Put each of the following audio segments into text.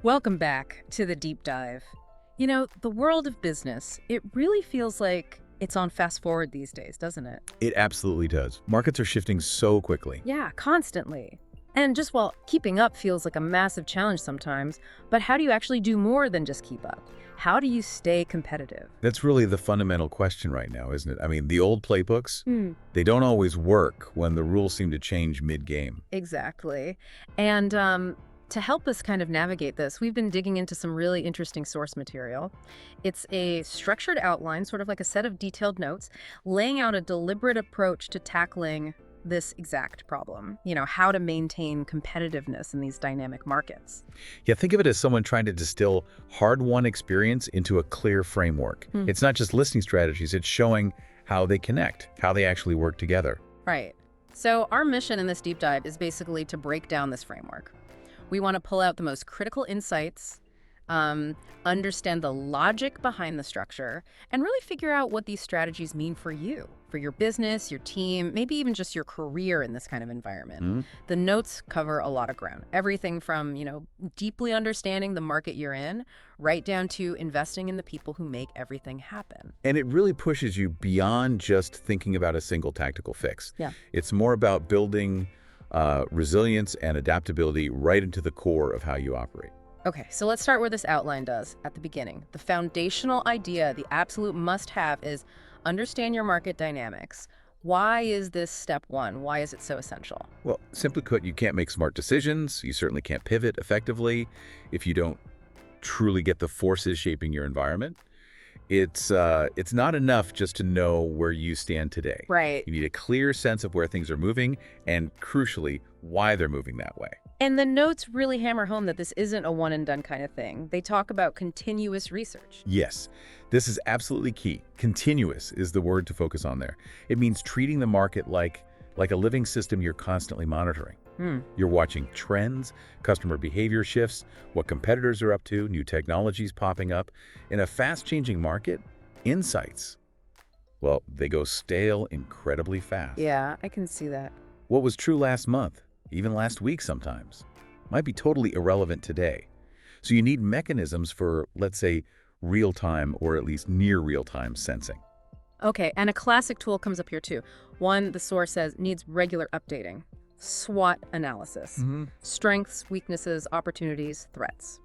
Welcome back to the deep dive. The world of business, it really feels like it's on fast forward these days, doesn't it? It absolutely does. Markets are shifting so quickly. Yeah, constantly. And just while keeping up feels like a massive challenge sometimes, but how do you actually do more than just keep up? How do you stay competitive? That's really the fundamental question right now, isn't it? I mean, the old playbooks, Hmm, they don't always work when the rules seem to change mid-game. exactly. And to help us kind of navigate this, we've been digging into some really interesting source material. It's a structured outline, sort of like a set of detailed notes, laying out a deliberate approach to tackling this exact problem. How to maintain competitiveness in these dynamic markets. Yeah, think of it as someone trying to distill hard-won experience into a clear framework. Hmm. It's not just listing strategies, it's showing how they connect, how they actually work together. Right. So our mission in this deep dive is basically to break down this framework. We want to pull out the most critical insights, understand the logic behind the structure, and really figure out what these strategies mean for you, for your business, your team, maybe even just your career in this kind of environment. Mhm. The notes cover a lot of ground. Everything from, deeply understanding the market you're in, right down to investing in the people who make everything happen. And it really pushes you beyond just thinking about a single tactical fix. Yeah. It's more about building resilience and adaptability right into the core of how you operate. Okay, so let's start where this outline does at the beginning. The foundational idea, the absolute must-have is understand your market dynamics. Why is this step one? Why is it so essential? Well, simply put, you can't make smart decisions. You certainly can't pivot effectively if you don't truly get the forces shaping your environment. It's not enough just to know where you stand today. Right. You need a clear sense of where things are moving and, crucially, why they're moving that way. And the notes really hammer home that this isn't a one-and-done kind of thing. They talk about continuous research. Yes, this is absolutely key. Continuous is the word to focus on there. It means treating the market like a living system you're constantly monitoring. You're watching trends, customer behavior shifts, what competitors are up to, new technologies popping up. In a fast-changing market, insights, well, they go stale incredibly fast. Yeah, I can see that. What was true last month, even last week sometimes, might be totally irrelevant today. So you need mechanisms for, let's say, real-time or at least near real-time sensing. Okay, and a classic tool comes up here too. One, the source says, needs regular updating. SWAT analysis. Strengths, weaknesses, opportunities, threats.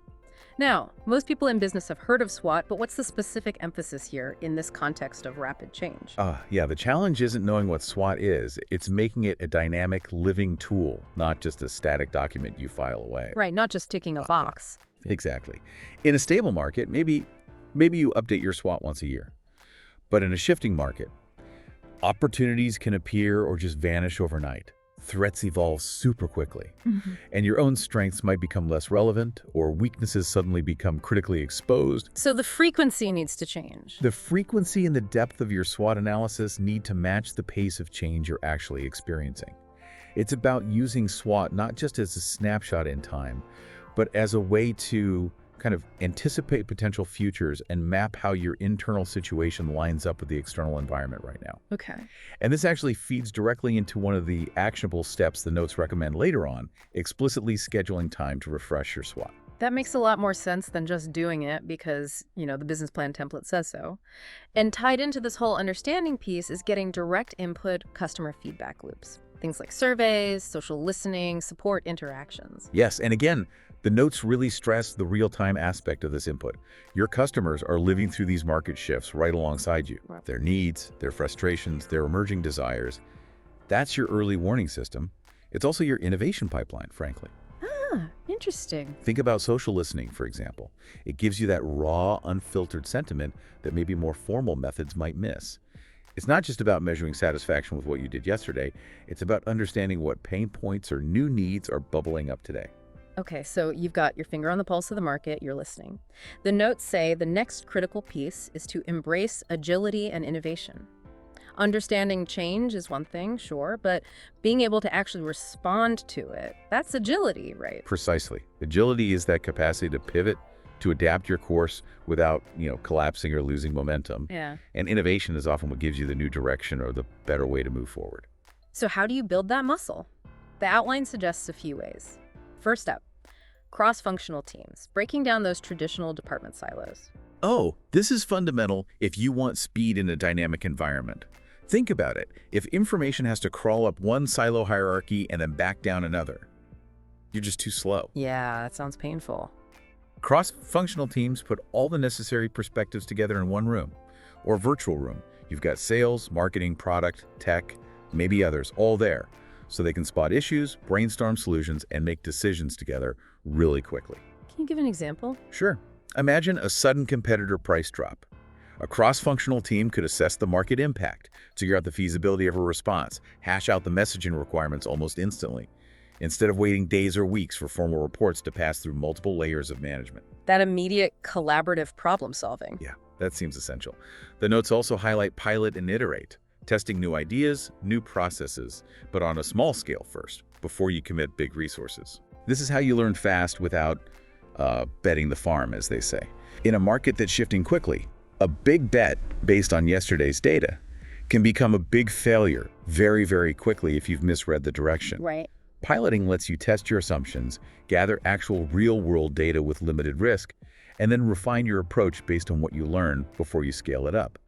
Now, most people in business have heard of SWAT, but what's the specific emphasis here in this context of rapid change? Yeah, the challenge isn't knowing what SWOT is. It's making it a dynamic, living tool, not just a static document you file away. Right, not just ticking a box. Exactly. In a stable market, maybe you update your SWOT once a year. But in a shifting market, opportunities can appear or just vanish overnight. Threats evolve super quickly, and your own strengths might become less relevant, or weaknesses suddenly become critically exposed. So the frequency needs to change. The frequency and the depth of your SWOT analysis need to match the pace of change you're actually experiencing. It's about using SWOT not just as a snapshot in time, but as a way to kind of anticipate potential futures and map how your internal situation lines up with the external environment right now. Okay. And this actually feeds directly into one of the actionable steps the notes recommend later on, explicitly scheduling time to refresh your SWOT. That makes a lot more sense than just doing it because, the business plan template says so. And tied into this whole understanding piece is getting direct input customer feedback loops. Things like surveys, social listening, support interactions. Yes, and again, the notes really stress the real-time aspect of this input. Your customers are living through these market shifts right alongside you. Right. Their needs, their frustrations, their emerging desires. That's your early warning system. It's also your innovation pipeline, frankly. Ah, interesting. Think about social listening, for example. It gives you that raw, unfiltered sentiment that maybe more formal methods might miss. It's not just about measuring satisfaction with what you did yesterday. It's about understanding what pain points or new needs are bubbling up today. Okay, so you've got your finger on the pulse of the market, you're listening. The notes say the next critical piece is to embrace agility and innovation. Understanding change is one thing, sure, but being able to actually respond to it, that's agility, right? Precisely. Agility is that capacity to pivot, to adapt your course without, collapsing or losing momentum. Yeah. And innovation is often what gives you the new direction or the better way to move forward. So how do you build that muscle? The outline suggests a few ways. First up, Cross-functional teams, breaking down those traditional department silos. Oh, this is fundamental if you want speed in a dynamic environment. Think about it. If information has to crawl up one silo hierarchy and then back down another, you're just too slow. Yeah, that sounds painful. Cross-functional teams put all the necessary perspectives together in one room, or virtual room. You've got sales, marketing, product, tech, maybe others, all there, so they can spot issues, brainstorm solutions, and make decisions together really quickly. Can you give an example? Sure. Imagine a sudden competitor price drop. A cross-functional team could assess the market impact, figure out the feasibility of a response, hash out the messaging requirements almost instantly, instead of waiting days or weeks for formal reports to pass through multiple layers of management. That immediate collaborative problem solving. Yeah, that seems essential. The notes also highlight pilot and iterate, testing new ideas, new processes, but on a small scale first, before you commit big resources. This is how you learn fast without betting the farm, as they say. In a market that's shifting quickly, a big bet based on yesterday's data can become a big failure very, very quickly if you've misread the direction. Right. Piloting lets you test your assumptions, gather actual real-world data with limited risk, and then refine your approach based on what you learn before you scale it up.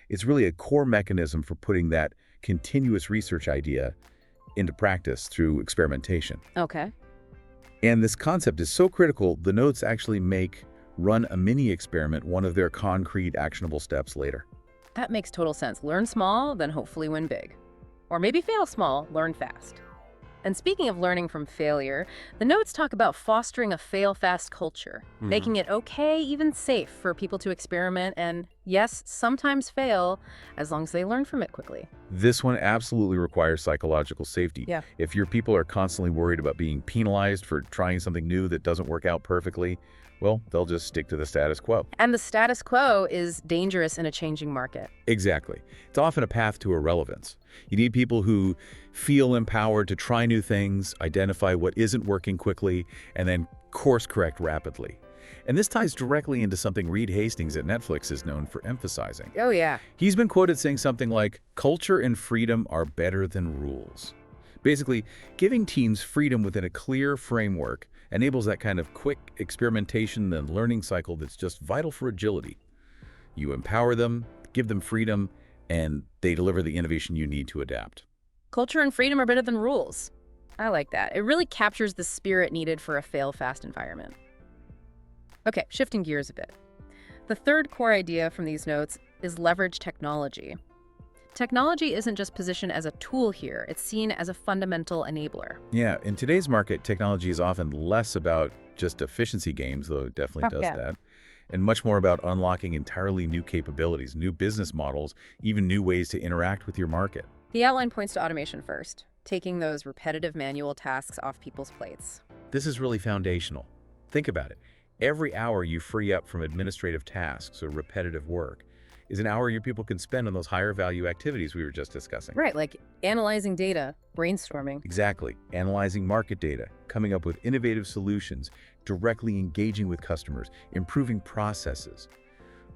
It's really a core mechanism for putting that continuous research idea into practice through experimentation. Okay. And this concept is so critical, the notes actually make run a mini experiment one of their concrete, actionable steps later. That makes total sense. Learn small, then hopefully win big. Or maybe fail small, learn fast. And speaking of learning from failure, the notes talk about fostering a fail-fast culture, making it okay, even safe, for people to experiment and, yes, sometimes fail, as long as they learn from it quickly. This one absolutely requires psychological safety. Yeah. If your people are constantly worried about being penalized for trying something new that doesn't work out perfectly, well, they'll just stick to the status quo. And the status quo is dangerous in a changing market. Exactly. It's often a path to irrelevance. You need people who feel empowered to try new things, identify what isn't working quickly, and then course correct rapidly. And this ties directly into something Reed Hastings at Netflix is known for emphasizing. Oh, yeah. He's been quoted saying something like, "Culture and freedom are better than rules." Basically, giving teams freedom within a clear framework enables that kind of quick experimentation and learning cycle that's just vital for agility. You empower them, give them freedom, and they deliver the innovation you need to adapt. Culture and freedom are better than rules. I like that. It really captures the spirit needed for a fail-fast environment. Okay, shifting gears a bit. The third core idea from these notes is leverage technology. Technology isn't just positioned as a tool here, it's seen as a fundamental enabler. Yeah, in today's market, technology is often less about just efficiency gains, though it definitely does that, and much more about unlocking entirely new capabilities, new business models, even new ways to interact with your market. The outline points to automation first, taking those repetitive manual tasks off people's plates. This is really foundational. Think about it. Every hour you free up from administrative tasks or repetitive work is an hour your people can spend on those higher value activities we were just discussing. Right, like analyzing data, brainstorming. Exactly. Analyzing market data, coming up with innovative solutions, directly engaging with customers, improving processes.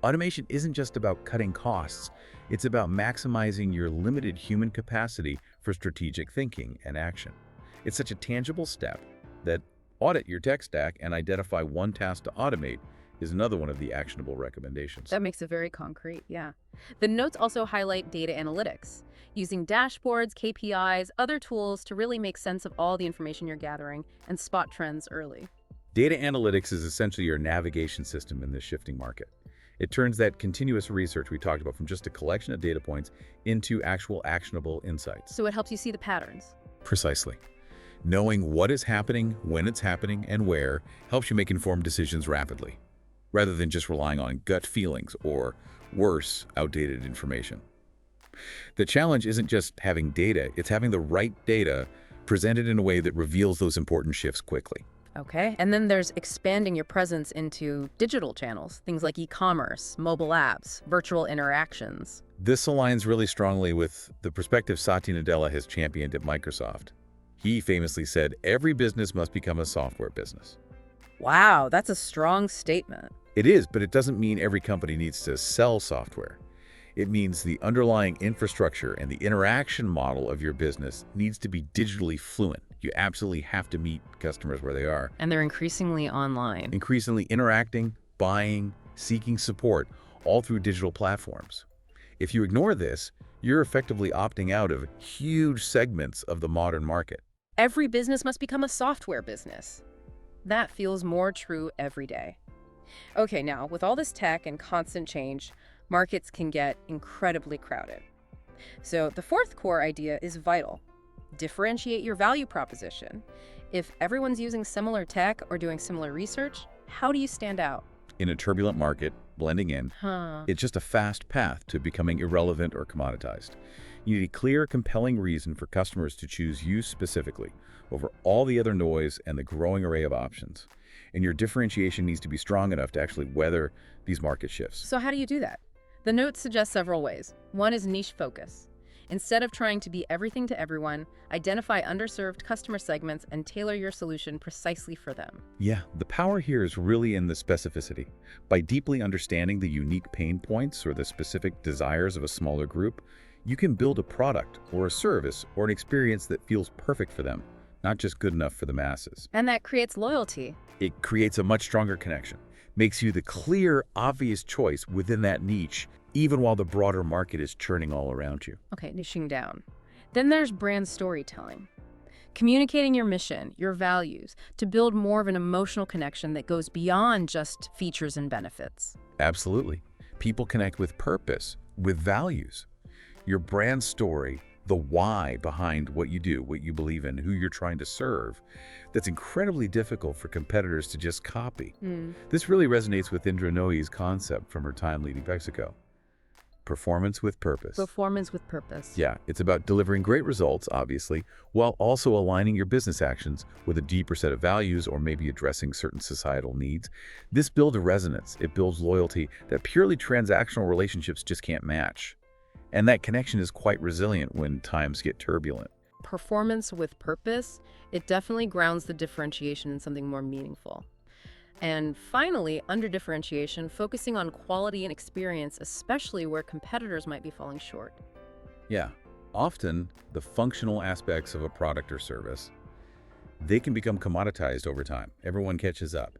Automation isn't just about cutting costs. It's about maximizing your limited human capacity for strategic thinking and action. It's such a tangible step that audit your tech stack and identify one task to automate is another one of the actionable recommendations. That makes it very concrete, yeah. The notes also highlight data analytics, using dashboards, KPIs, other tools to really make sense of all the information you're gathering and spot trends early. Data analytics is essentially your navigation system in this shifting market. It turns that continuous research we talked about from just a collection of data points into actual actionable insights. So it helps you see the patterns. Precisely. Knowing what is happening, when it's happening, and where helps you make informed decisions rapidly, rather than just relying on gut feelings or, worse, outdated information. The challenge isn't just having data, it's having the right data presented in a way that reveals those important shifts quickly. Okay, and then there's expanding your presence into digital channels, things like e-commerce, mobile apps, virtual interactions. This aligns really strongly with the perspective Satya Nadella has championed at Microsoft. He famously said, every business must become a software business. Wow, that's a strong statement. It is, but it doesn't mean every company needs to sell software. It means the underlying infrastructure and the interaction model of your business needs to be digitally fluent, You absolutely have to meet customers where they are. And they're increasingly online. Increasingly interacting, buying, seeking support, all through digital platforms. If you ignore this, you're effectively opting out of huge segments of the modern market. Every business must become a software business. That feels more true every day. Okay, now, with all this tech and constant change, markets can get incredibly crowded. So the fourth core idea is vital. Differentiate your value proposition. If everyone's using similar tech or doing similar research, how do you stand out? In a turbulent market, blending in, it's just a fast path to becoming irrelevant or commoditized. You need a clear, compelling reason for customers to choose you specifically over all the other noise and the growing array of options. And your differentiation needs to be strong enough to actually weather these market shifts. So how do you do that? The notes suggest several ways. One is niche focus. Instead of trying to be everything to everyone, identify underserved customer segments and tailor your solution precisely for them. Yeah, the power here is really in the specificity. By deeply understanding the unique pain points or the specific desires of a smaller group, you can build a product or a service or an experience that feels perfect for them, not just good enough for the masses. And that creates loyalty. It creates a much stronger connection, makes you the clear, obvious choice within that niche, even while the broader market is churning all around you. Okay, niching down. Then there's brand storytelling. Communicating your mission, your values, to build more of an emotional connection that goes beyond just features and benefits. Absolutely. People connect with purpose, with values. Your brand story, the why behind what you do, what you believe in, who you're trying to serve, that's incredibly difficult for competitors to just copy. This really resonates with Indra Nooyi's concept from her time leading Mexico. Performance with purpose. Performance with purpose. Yeah, it's about delivering great results, obviously, while also aligning your business actions with a deeper set of values or maybe addressing certain societal needs. This builds a resonance. It builds loyalty that purely transactional relationships just can't match. And that connection is quite resilient when times get turbulent. Performance with purpose, it definitely grounds the differentiation in something more meaningful. And finally, under differentiation, focusing on quality and experience, especially where competitors might be falling short. Yeah, often the functional aspects of a product or service, they can become commoditized over time. Everyone catches up.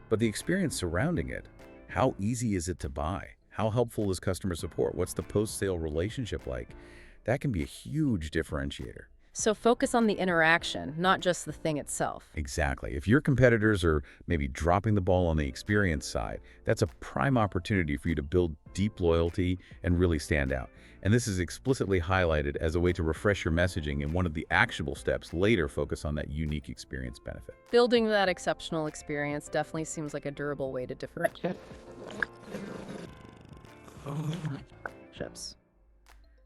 But the experience surrounding it, how easy is it to buy? How helpful is customer support? What's the post-sale relationship like? That can be a huge differentiator. So focus on the interaction, not just the thing itself. Exactly. If your competitors are maybe dropping the ball on the experience side, that's a prime opportunity for you to build deep loyalty and really stand out. And this is explicitly highlighted as a way to refresh your messaging, and one of the actionable steps later focus on that unique experience benefit. Building that exceptional experience definitely seems like a durable way to differentiate.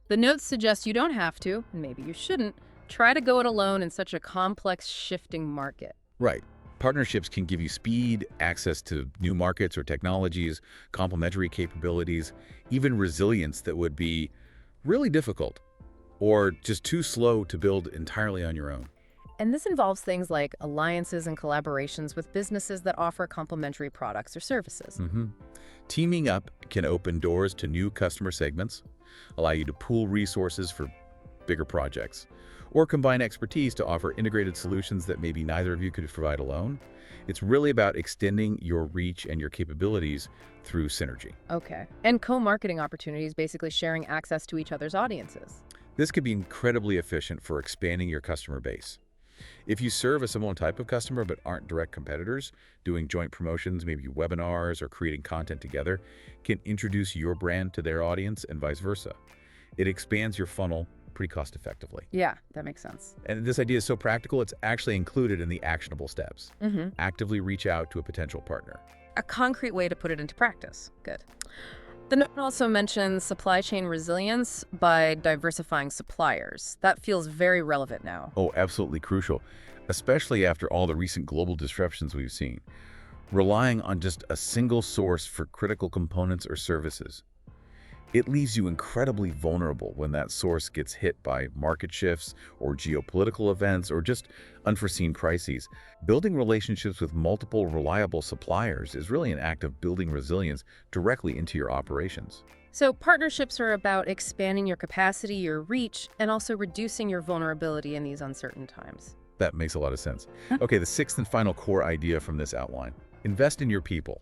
The notes suggest you don't have to, and maybe you shouldn't, try to go it alone in such a complex, shifting market. Right. Partnerships can give you speed, access to new markets or technologies, complementary capabilities, even resilience that would be really difficult or just too slow to build entirely on your own. And this involves things like alliances and collaborations with businesses that offer complementary products or services. Teaming up can open doors to new customer segments, allow you to pool resources for bigger projects, or combine expertise to offer integrated solutions that maybe neither of you could provide alone. It's really about extending your reach and your capabilities through synergy. Okay. And co-marketing opportunities, basically sharing access to each other's audiences. This could be incredibly efficient for expanding your customer base. If you serve a similar type of customer but aren't direct competitors, doing joint promotions, maybe webinars or creating content together, can introduce your brand to their audience and vice versa. It expands your funnel pretty cost effectively. Yeah, that makes sense. And this idea is so practical, it's actually included in the actionable steps. Actively reach out to a potential partner. A concrete way to put it into practice. Good. The note also mentions supply chain resilience by diversifying suppliers. That feels very relevant now. Oh, absolutely crucial, especially after all the recent global disruptions we've seen. Relying on just a single source for critical components or services, it leaves you incredibly vulnerable when that source gets hit by market shifts or geopolitical events or just unforeseen crises. Building relationships with multiple reliable suppliers is really an act of building resilience directly into your operations. So partnerships are about expanding your capacity, your reach, and also reducing your vulnerability in these uncertain times. That makes a lot of sense. Okay, the sixth and final core idea from this outline. Invest in your people.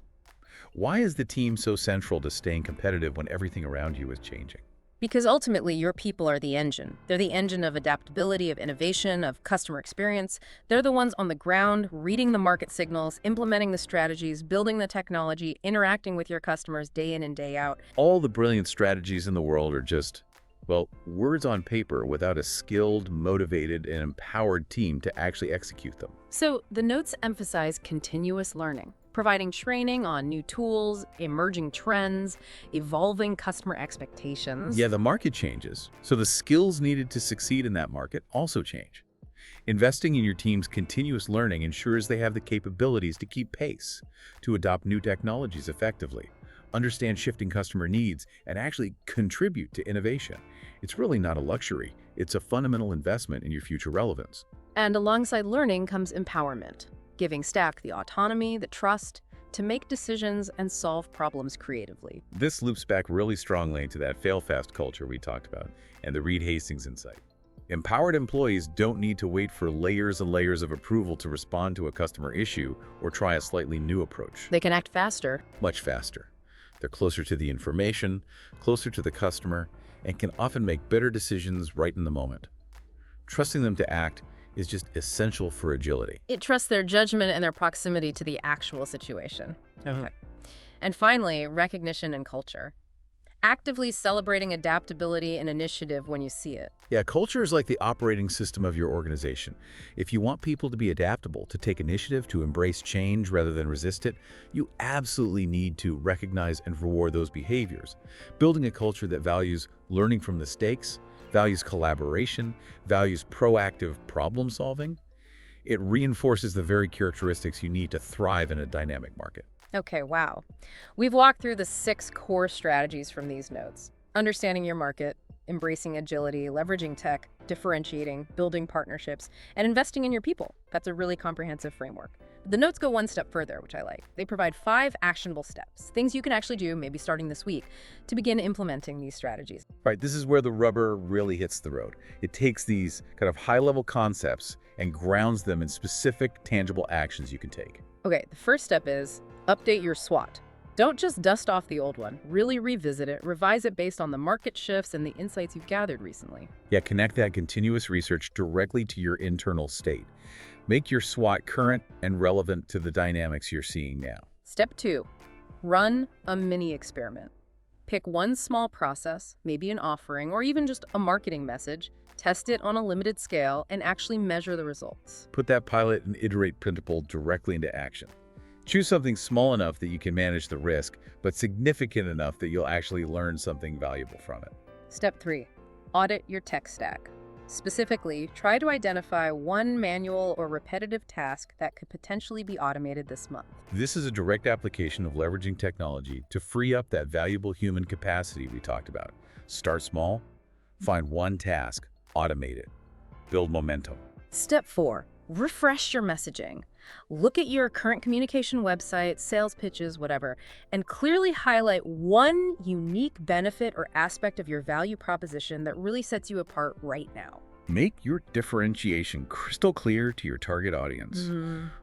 Why is the team so central to staying competitive when everything around you is changing? Because ultimately, your people are the engine. They're the engine of adaptability, of innovation, of customer experience. They're the ones on the ground, reading the market signals, implementing the strategies, building the technology, interacting with your customers day in and day out. All the brilliant strategies in the world are just, well, words on paper without a skilled, motivated, and empowered team to actually execute them. So the notes emphasize continuous learning, providing training on new tools, emerging trends, evolving customer expectations. Yeah, the market changes, so the skills needed to succeed in that market also change. Investing in your team's continuous learning ensures they have the capabilities to keep pace, to adopt new technologies effectively, understand shifting customer needs, and actually contribute to innovation. It's really not a luxury. It's a fundamental investment in your future relevance. And alongside learning comes empowerment, giving staff the autonomy, the trust to make decisions and solve problems creatively. This loops back really strongly into that fail-fast culture we talked about and the Reed Hastings insight. Empowered employees don't need to wait for layers and layers of approval to respond to a customer issue or try a slightly new approach. They can act faster. Much faster. They're closer to the information, closer to the customer, and can often make better decisions right in the moment. Trusting them to act is just essential for agility. It trusts their judgment and their proximity to the actual situation. Okay. And finally, recognition and culture. Actively celebrating adaptability and initiative when you see it. Yeah, culture is like the operating system of your organization. If you want people to be adaptable, to take initiative, to embrace change rather than resist it, you absolutely need to recognize and reward those behaviors. Building a culture that values learning from mistakes, values collaboration, values proactive problem solving, it reinforces the very characteristics you need to thrive in a dynamic market. Okay, wow. We've walked through the 6 core strategies from these notes. Understanding your market, embracing agility, leveraging tech, differentiating, building partnerships, and investing in your people. That's a really comprehensive framework. The notes go one step further, which I like. They provide 5 actionable steps, things you can actually do, maybe starting this week, to begin implementing these strategies. Right, this is where the rubber really hits the road. It takes these kind of high-level concepts and grounds them in specific, tangible actions you can take. Okay, the first step is update your SWAT. Don't just dust off the old one. Really revisit it, revise it based on the market shifts and the insights you've gathered recently. Yeah, connect that continuous research directly to your internal state. Make your SWOT current and relevant to the dynamics you're seeing now. Step 2, run a mini experiment. Pick one small process, maybe an offering, or even just a marketing message, test it on a limited scale, and actually measure the results. Put that pilot and iterate principle directly into action. Choose something small enough that you can manage the risk, but significant enough that you'll actually learn something valuable from it. Step 3, audit your tech stack. Specifically, try to identify one manual or repetitive task that could potentially be automated this month. This is a direct application of leveraging technology to free up that valuable human capacity we talked about. Start small, find one task, automate it, build momentum. Step 4, refresh your messaging. Look at your current communication website, sales pitches, whatever, and clearly highlight one unique benefit or aspect of your value proposition that really sets you apart right now. Make your differentiation crystal clear to your target audience.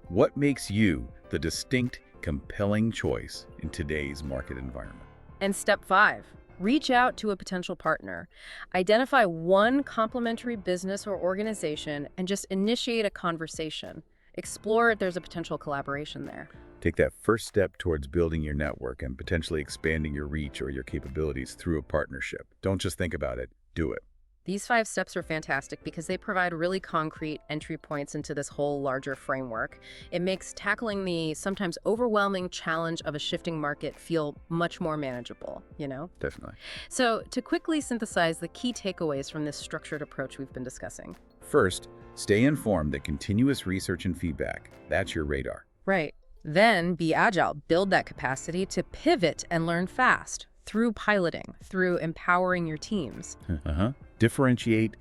What makes you the distinct, compelling choice in today's market environment? And step 5, reach out to a potential partner. Identify one complementary business or organization and just initiate a conversation. Explore if there's a potential collaboration there. Take that first step towards building your network and potentially expanding your reach or your capabilities through a partnership. Don't just think about it, do it. These 5 steps are fantastic because they provide really concrete entry points into this whole larger framework. It makes tackling the sometimes overwhelming challenge of a shifting market feel much more manageable, you know? Definitely. So to quickly synthesize the key takeaways from this structured approach we've been discussing. First, stay informed that continuous research and feedback, that's your radar. Right. Then be agile. Build that capacity to pivot and learn fast through piloting, through empowering your teams. Differentiate,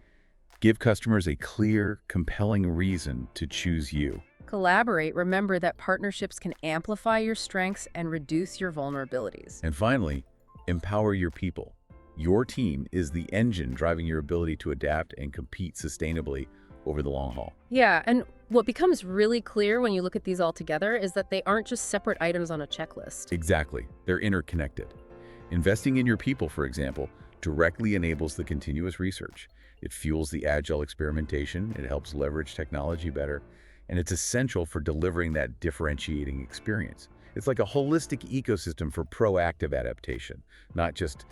give customers a clear, compelling reason to choose you. Collaborate. Remember that partnerships can amplify your strengths and reduce your vulnerabilities. And finally, empower your people. Your team is the engine driving your ability to adapt and compete sustainably over the long haul. Yeah, and what becomes really clear when you look at these all together is that they aren't just separate items on a checklist. Exactly. They're interconnected. Investing in your people, for example, directly enables the continuous research. It fuels the agile experimentation, it helps leverage technology better, and it's essential for delivering that differentiating experience. It's like a holistic ecosystem for proactive adaptation, not just,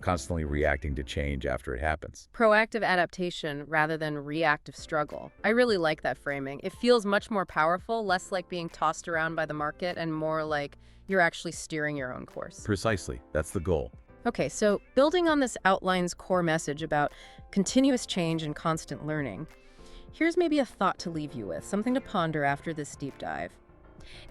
constantly reacting to change after it happens. Proactive adaptation rather than reactive struggle. I really like that framing. It feels much more powerful, less like being tossed around by the market and more like you're actually steering your own course. Precisely. That's the goal. Okay, so building on this outline's core message about continuous change and constant learning, here's maybe a thought to leave you with, something to ponder after this deep dive.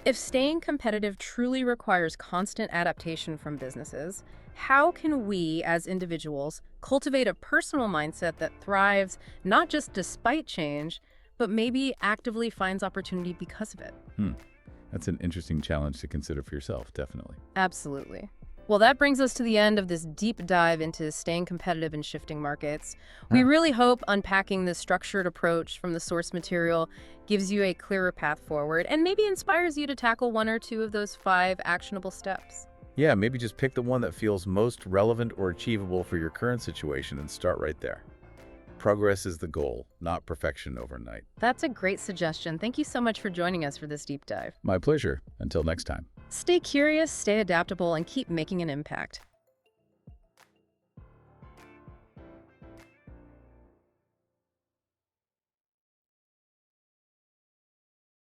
If staying competitive truly requires constant adaptation from businesses, how can we as individuals cultivate a personal mindset that thrives not just despite change, but maybe actively finds opportunity because of it? That's an interesting challenge to consider for yourself, definitely. Absolutely. Well, that brings us to the end of this deep dive into staying competitive in shifting markets. We really hope unpacking this structured approach from the source material gives you a clearer path forward and maybe inspires you to tackle one or two of those 5 actionable steps. Yeah, maybe just pick the one that feels most relevant or achievable for your current situation and start right there. Progress is the goal, not perfection overnight. That's a great suggestion. Thank you so much for joining us for this deep dive. My pleasure. Until next time. Stay curious, stay adaptable, and keep making an impact.